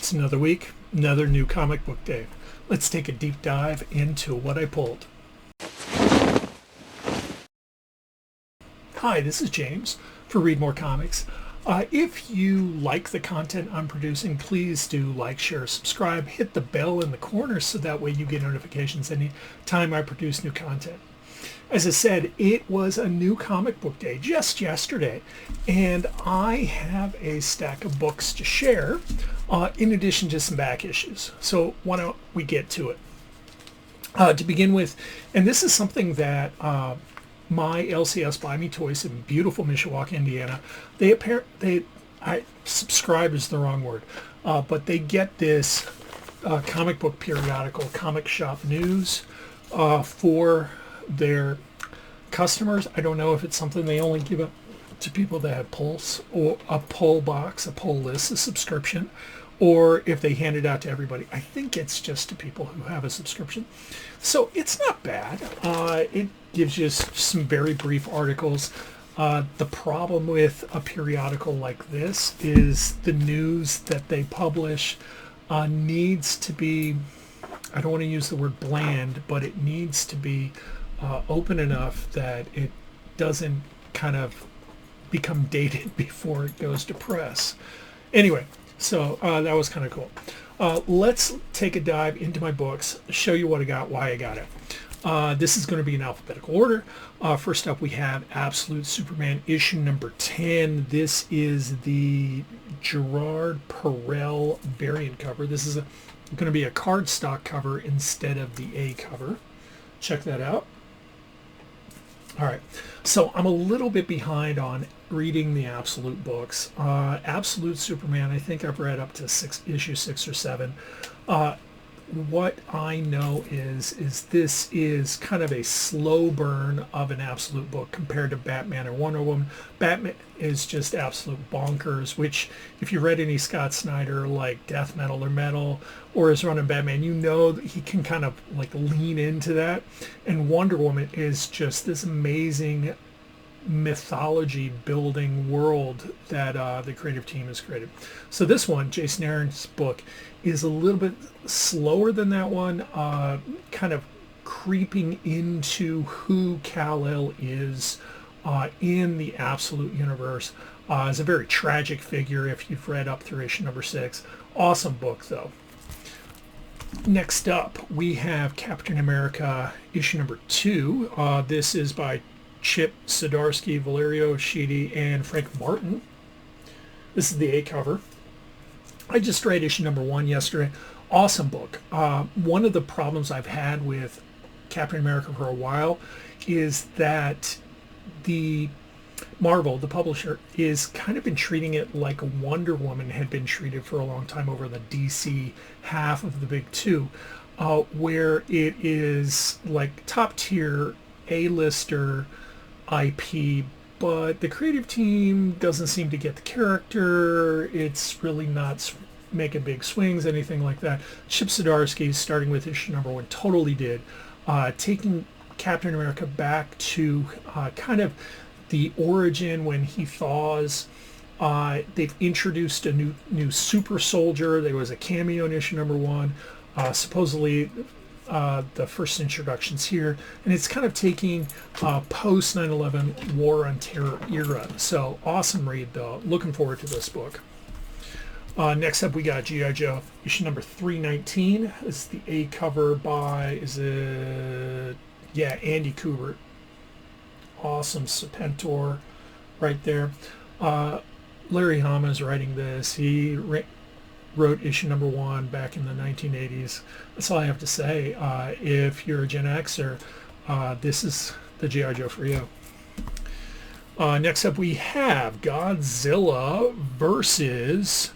It's another week, another new comic book day. Let's take a deep dive into what I pulled. Hi, this is James for Read More Comics. If you like the content I'm producing, please do like, share, subscribe, hit the bell in the corner so that way you get notifications anytime I produce new content. As I said, it was a new comic book day just yesterday, and I have a stack of books to share in addition to some back issues. So why don't we get to it? To begin with, and this is something that my LCS Buy Me Toys in beautiful Mishawaka, Indiana, subscribe is the wrong word, but they get this comic book periodical, Comic Shop News, for their customers. I don't know if it's something they only give up to people that have pulls or a pull box, a pull list, a subscription, or if they hand it out to everybody. I think it's just to people who have a subscription. So it's not bad. It gives you some very brief articles. The problem with a periodical like this is the news that they publish needs to be, I don't want to use the word bland, but it needs to be open enough that it doesn't kind of become dated before it goes to press. Anyway, so that was kind of cool. Let's take a dive into my books, show you what I got, why I got it. This is going to be in alphabetical order. First up, we have Absolute Superman issue number 10. This is the Gerard Perel variant cover. This is going to be a cardstock cover instead of the A cover. Check that out. All right, so I'm a little bit behind on reading the Absolute books. Absolute Superman, I think I've read up to issue 6 or 7. What I know is this is kind of a slow burn of an Absolute book compared to Batman or Wonder Woman. Batman is just absolute bonkers, which if you read any Scott Snyder, like Death Metal or Metal, or his run of Batman, you know that he can kind of like lean into that. And Wonder Woman is just this amazing mythology building world that the creative team has created. So this one, Jason Aaron's book, is a little bit slower than that one, kind of creeping into who Kal-El is in the Absolute universe. Is a very tragic figure if you've read up through issue number 6. Awesome book though. Next up, we have Captain America issue number 2. This is by Chip Zdarsky, Valerio Schiti, and Frank Martin. This is the A cover. I just read issue number 1 yesterday. Awesome book. One of the problems I've had with Captain America for a while is that the Marvel, the publisher, is kind of been treating it like Wonder Woman had been treated for a long time over the DC half of the big two, where it is like top tier A-lister IP, but the creative team doesn't seem to get the character. It's really not making big swings, anything like that. Chip Zdarsky, starting with issue number 1, totally did, taking Captain America back to kind of the origin when he thaws. They've introduced a new super soldier. There was a cameo in issue number 1. Supposedly the first introductions here, and it's kind of taking post 9/11 War on Terror era. So awesome read though. Looking forward to this book. Next up, we got G.I. Joe issue number 319. This is the A cover by Andy Kubert. Awesome Serpentor right there. Larry Hama is writing this. He wrote issue number 1 back in the 1980s. That's all I have to say. If you're a Gen Xer, this is the G.I. Joe for you. Next up, we have Godzilla versus...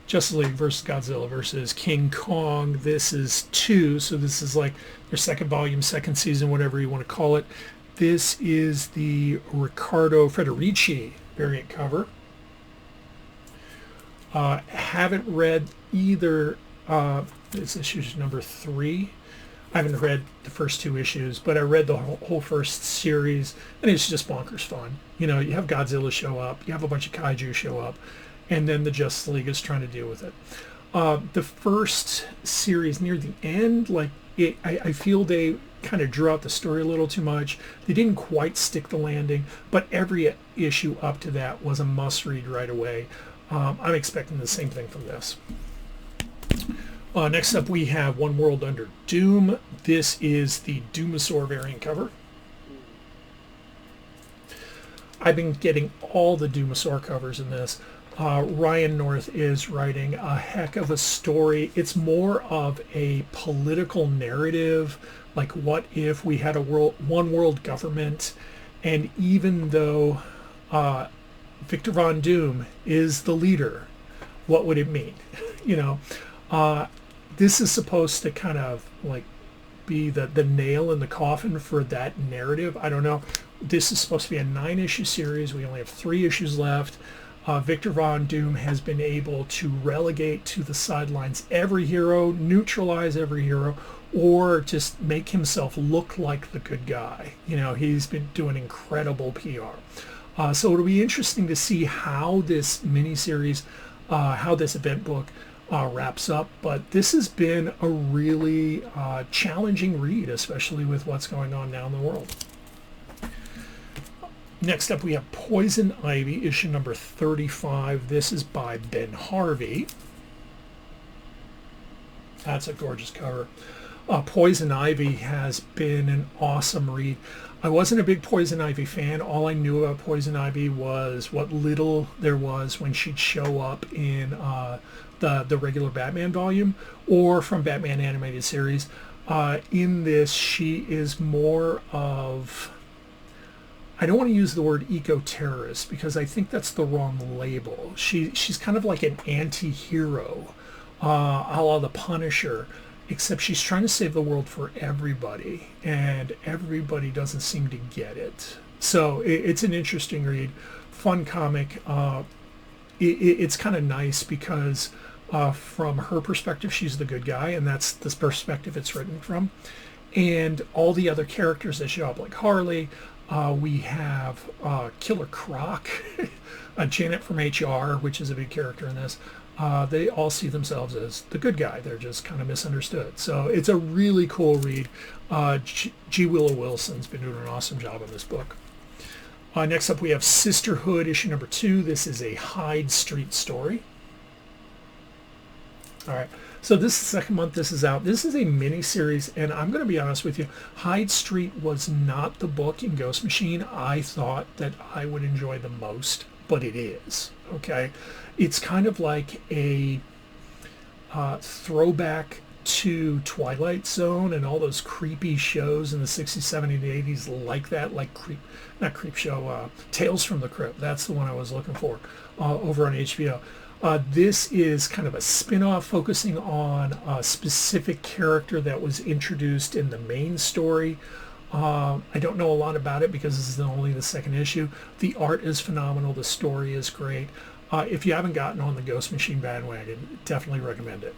Justice League versus Godzilla versus King Kong. This is 2, so this is like their second volume, second season, whatever you want to call it. This is the Riccardo Federici variant cover. Haven't read either. This issue number 3. I haven't read the first 2 issues, but I read the whole first series, and it's just bonkers fun. You know, you have Godzilla show up, you have a bunch of kaiju show up, and then the Justice League is trying to deal with it. The first series near the end, like I feel they kind of drew out the story a little too much. They didn't quite stick the landing, but every issue up to that was a must-read right away. I'm expecting the same thing from this. Next up, we have One World Under Doom. This is the Doomosaur variant cover. I've been getting all the Doomosaur covers in this. Ryan North is writing a heck of a story. It's more of a political narrative, like what if we had a one world government, and even though Victor Von Doom is the leader, what would it mean? You know, this is supposed to kind of like be the nail in the coffin for that narrative. I don't know. This is supposed to be a 9-issue series. We only have 3 issues left. Victor Von Doom has been able to relegate to the sidelines every hero, neutralize every hero, or just make himself look like the good guy. You know, he's been doing incredible PR. So it'll be interesting to see how this miniseries, how this event book wraps up. But this has been a really challenging read, especially with what's going on now in the world. Next up, we have Poison Ivy, issue number 35. This is by Ben Harvey. That's a gorgeous cover. Poison Ivy has been an awesome read. I wasn't a big Poison Ivy fan. All I knew about Poison Ivy was what little there was when she'd show up in the regular Batman volume or from Batman animated series. In this, she is more of... I don't want to use the word eco-terrorist because I think that's the wrong label. She's kind of like an anti-hero, a la the Punisher, except she's trying to save the world for everybody, and everybody doesn't seem to get it. So it's an interesting read, fun comic. It's kind of nice because from her perspective, she's the good guy, and that's the perspective it's written from. And all the other characters that show up, like Harley, we have Killer Croc, Janet from HR, which is a big character in this. They all see themselves as the good guy. They're just kind of misunderstood. So it's a really cool read. G. Willow Wilson's been doing an awesome job on this book. Next up, we have Sisterhood, issue number 2. This is a Hyde Street story. All right. So this is the second month this is out. This is a mini-series, and I'm going to be honest with you. Hyde Street was not the book in Ghost Machine I thought that I would enjoy the most, but it is, okay? It's kind of like a throwback to Twilight Zone and all those creepy shows in the 60s, 70s, and 80s like that, like Tales from the Crypt. That's the one I was looking for over on HBO. This is kind of a spin-off focusing on a specific character that was introduced in the main story. I don't know a lot about it because this is only the second issue. The art is phenomenal. The story is great. If you haven't gotten on the Ghost Machine bandwagon, definitely recommend it.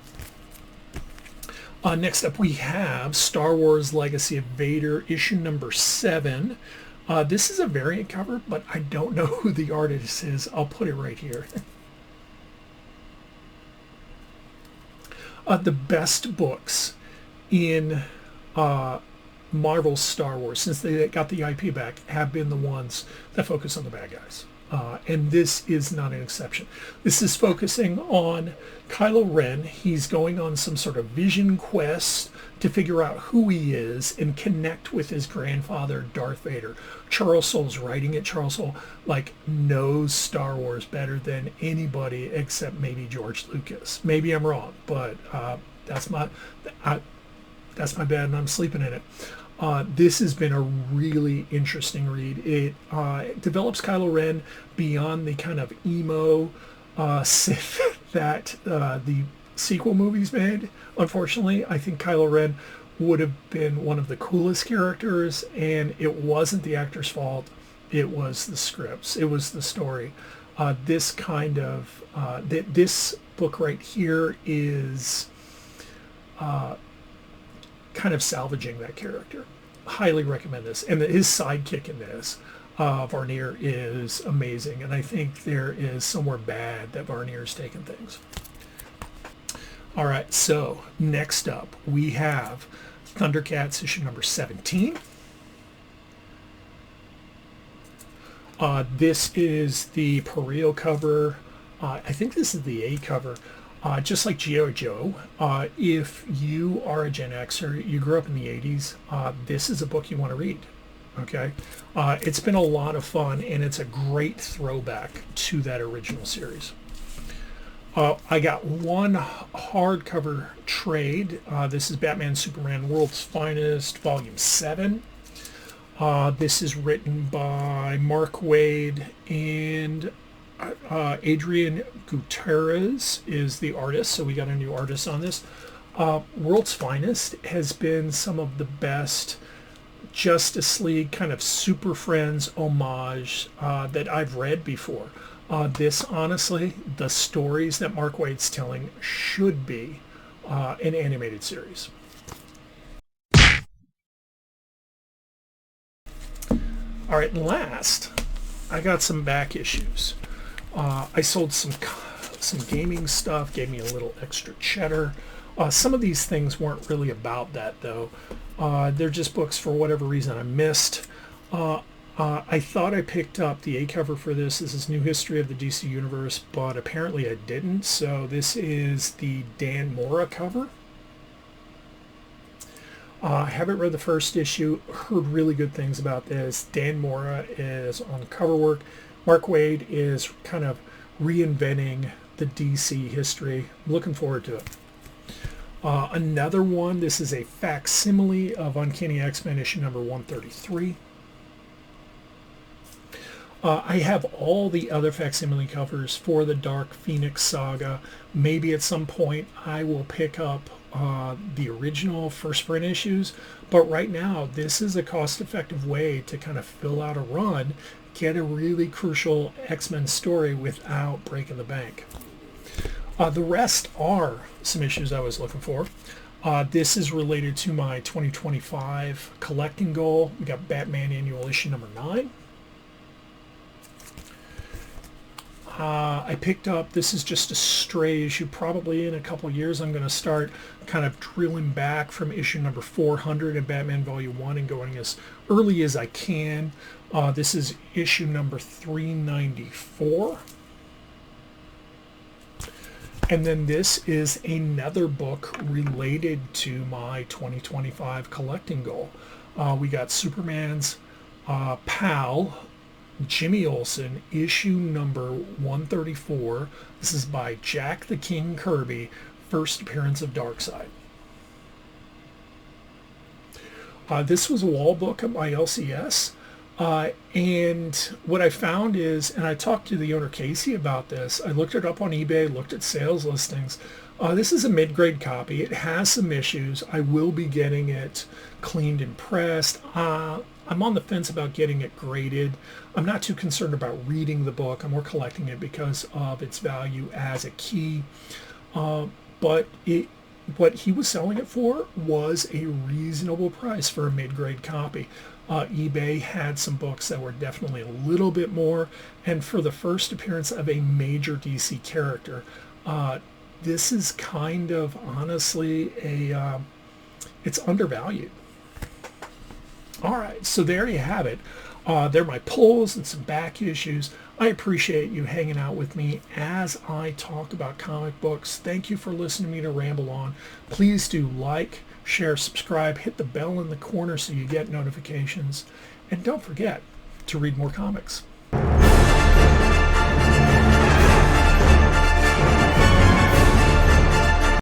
Next up, we have Star Wars Legacy of Vader, issue number 7. This is a variant cover, but I don't know who the artist is. I'll put it right here. The best books in Marvel's Star Wars, since they got the IP back, have been the ones that focus on the bad guys. And this is not an exception. This is focusing on Kylo Ren. He's going on some sort of vision quest to figure out who he is and connect with his grandfather, Darth Vader. Charles Soule's writing it. Charles Soule knows Star Wars better than anybody except maybe George Lucas. Maybe I'm wrong, but that's my bad, and I'm sleeping in it. This has been a really interesting read. It develops Kylo Ren beyond the kind of emo Sith that the sequel movies made. Unfortunately, I think Kylo Ren would have been one of the coolest characters, and it wasn't the actor's fault. It was the scripts. It was the story. This kind of this book right here is kind of salvaging that character. Highly recommend this. And his sidekick in this, Varnier is amazing, and I think there is somewhere bad that Varnier's taken things. All right, so next up we have Thundercats issue number 17. This is the Pareo cover. I think this is the A cover. Just like G.I. Joe, if you are a Gen Xer, you grew up in the 80s, this is a book you want to read. Okay, it's been a lot of fun, and it's a great throwback to that original series. I got one hardcover trade. This is Batman Superman World's Finest, Volume 7. This is written by Mark Waid, and Adrian Gutierrez is the artist, so we got a new artist on this. World's Finest has been some of the best Justice League kind of Super Friends homage that I've read before. This, honestly, the stories that Mark Waid's telling should be an animated series. All right, and last, I got some back issues. I sold some gaming stuff, gave me a little extra cheddar. Some of these things weren't really about that, though. They're just books for whatever reason I missed. I thought I picked up the A cover for this. This is New History of the DC Universe, but apparently I didn't. So this is the Dan Mora cover. I haven't read the first issue, heard really good things about this. Dan Mora is on cover work. Mark Waid is kind of reinventing the DC history. I'm looking forward to it. Another one, this is a facsimile of Uncanny X-Men issue number 133. I have all the other facsimile covers for the Dark Phoenix saga. Maybe at some point I will pick up the original first print issues, but right now this is a cost-effective way to kind of fill out a run, get a really crucial X-Men story without breaking the bank. The rest are some issues I was looking for. This is related to my 2025 collecting goal. We got Batman Annual issue number 9. I picked up, this is just a stray issue. Probably in a couple of years I'm going to start kind of drilling back from issue number 400 of Batman Volume 1 and going as early as I can. This is issue number 394. And then this is another book related to my 2025 collecting goal. We got Superman's pal, Jimmy Olsen, issue number 134. This is by Jack the King Kirby, first appearance of Darkseid. This was a wall book at my LCS. And what I found is, and I talked to the owner Casey about this, I looked it up on eBay, looked at sales listings. This is a mid-grade copy. It has some issues. I will be getting it cleaned and pressed. I'm on the fence about getting it graded. I'm not too concerned about reading the book. I'm more collecting it because of its value as a key. But what he was selling it for was a reasonable price for a mid-grade copy. eBay had some books that were definitely a little bit more, and for the first appearance of a major DC character, this is kind of honestly it's undervalued. All right, so there you have it. They're my pulls and some back issues. I appreciate you hanging out with me as I talk about comic books. Thank you for listening to me to ramble on. Please do like, share, subscribe, hit the bell in the corner so you get notifications. And don't forget to read more comics.